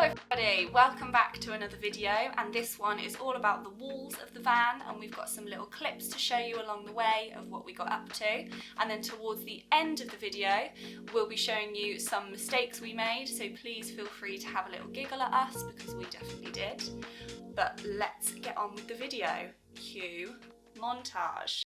everybody, welcome back to another video, and this one is all about the walls of the van, and we've got some little clips to show you along the way of what we got up to, and then towards the end of the video we'll be showing you some mistakes we made, so please feel free to have a little giggle at us because we definitely did. But let's get on with the video. Cue montage.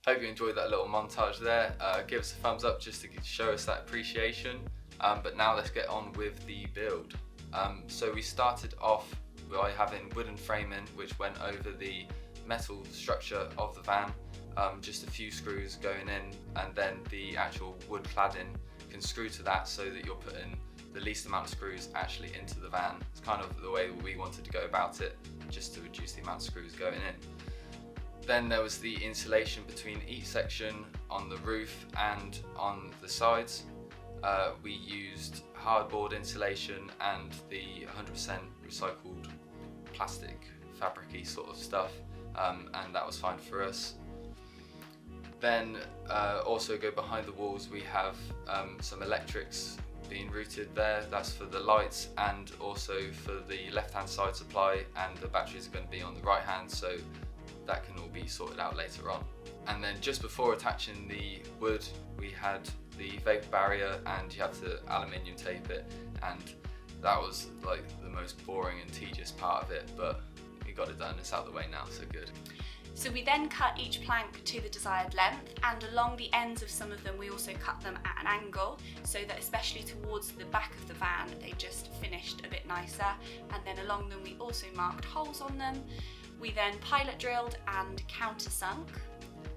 Hope you enjoyed that little montage there. Give us a thumbs up just to show us that appreciation. But now let's get on with the build. So we started off by having wooden framing which went over the metal structure of the van. Just a few screws going in, and then the actual wood cladding can screw to that so that you're putting the least amount of screws actually into the van. It's kind of the way we wanted to go about it, just to reduce the amount of screws going in. Then there was the insulation between each section on the roof and on the sides. We used hardboard insulation and the 100% recycled plastic fabric-y sort of stuff, and that was fine for us. Then also go behind the walls, we have some electrics being routed there. That's for the lights and also for the left-hand side supply, and the batteries are going to be on the right hand, so that can all be sorted out later on. And then just before attaching the wood, we had the vapor barrier, and you have to aluminium tape it, and that was like the most boring and tedious part of it, but we got it done. It's out of the way now, so good. So we then cut each plank to the desired length, and along the ends of some of them we also cut them at an angle, so that especially towards the back of the van they just finished a bit nicer, and then along them we also marked holes on them. We then pilot drilled and countersunk.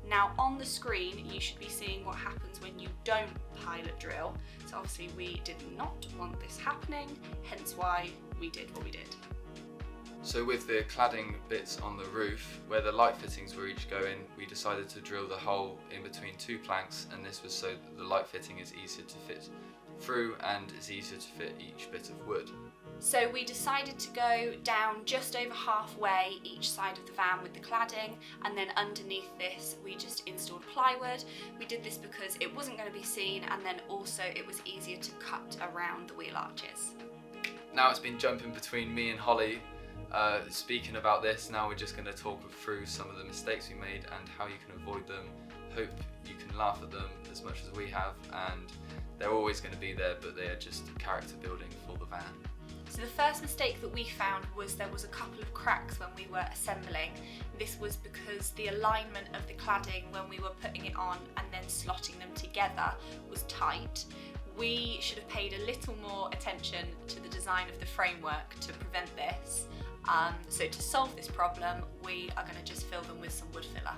Now on the screen you should be seeing what happens when you don't pilot drill, so obviously we did not want this happening, hence why we did what we did. So with the cladding bits on the roof, where the light fittings were each going, we decided to drill the hole in between two planks, and this was so that the light fitting is easier to fit through and it's easier to fit each bit of wood. So we decided to go down just over halfway each side of the van with the cladding, and then underneath this we just installed plywood. We did this because it wasn't going to be seen, and then also it was easier to cut around the wheel arches. Now it's been jumping between me and Holly speaking about this. Now we're just going to talk through some of the mistakes we made and how you can avoid them. Hope you can laugh at them as much as we have, and they're always going to be there, but they are just character building for the van. So the first mistake that we found was there was a couple of cracks when we were assembling. This was because the alignment of the cladding when we were putting it on and then slotting them together was tight. We should have paid a little more attention to the design of the framework to prevent this. So to solve this problem, we are going to just fill them with some wood filler.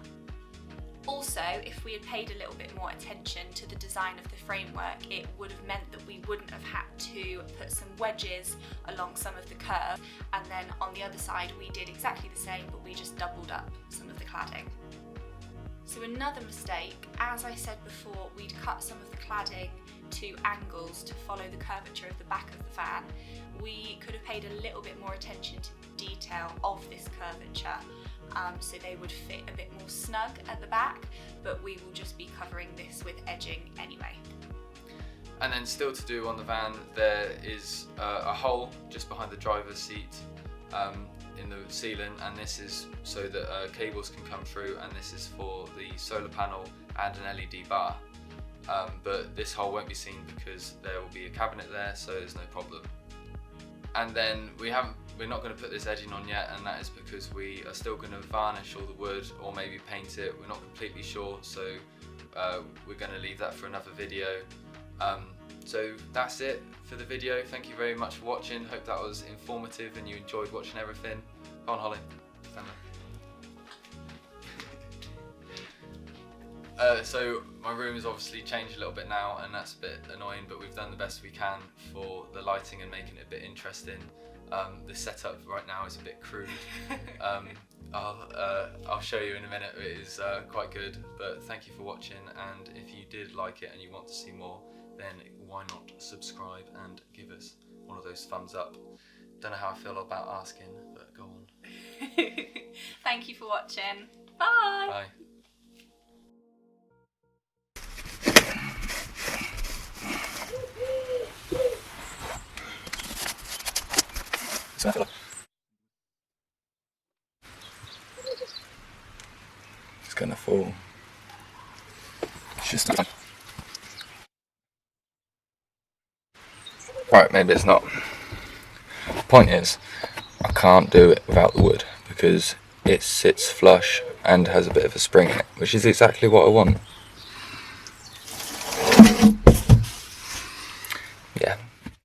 Also, if we had paid a little bit more attention to the design of the framework, it would have meant that we wouldn't have had to put some wedges along some of the curve, and then on the other side we did exactly the same, but we just doubled up some of the cladding. So another mistake, as I said before, we'd cut some of the cladding to angles to follow the curvature of the back of the van. We could have paid a little bit more attention to the detail of this curvature, so they would fit a bit more snug at the back, but we will just be covering this with edging anyway. And then still to do on the van, there is a hole just behind the driver's seat in the ceiling, and this is so that cables can come through, and this is for the solar panel and an LED bar. But this hole won't be seen because there will be a cabinet there, so there's no problem. And then we're not going to put this edging on yet, and that is because we are still going to varnish all the wood or maybe paint it. We're not completely sure, so we're going to leave that for another video. So that's it for the video. Thank you very much for watching. Hope that was informative and you enjoyed watching everything. Go on, Holly. Stand there. So my room has obviously changed a little bit now, and that's a bit annoying, but we've done the best we can for the lighting and making it a bit interesting. The setup right now is a bit crude. I'll show you in a minute. It is quite good, but thank you for watching, and if you did like it and you want to see more, then why not subscribe and give us one of those thumbs up. Don't know how I feel about asking, but go on. Thank you for watching. Bye. Bye. It's gonna fall. It's just right, maybe it's not. The point is, I can't do it without the wood because it sits flush and has a bit of a spring in it, which is exactly what I want.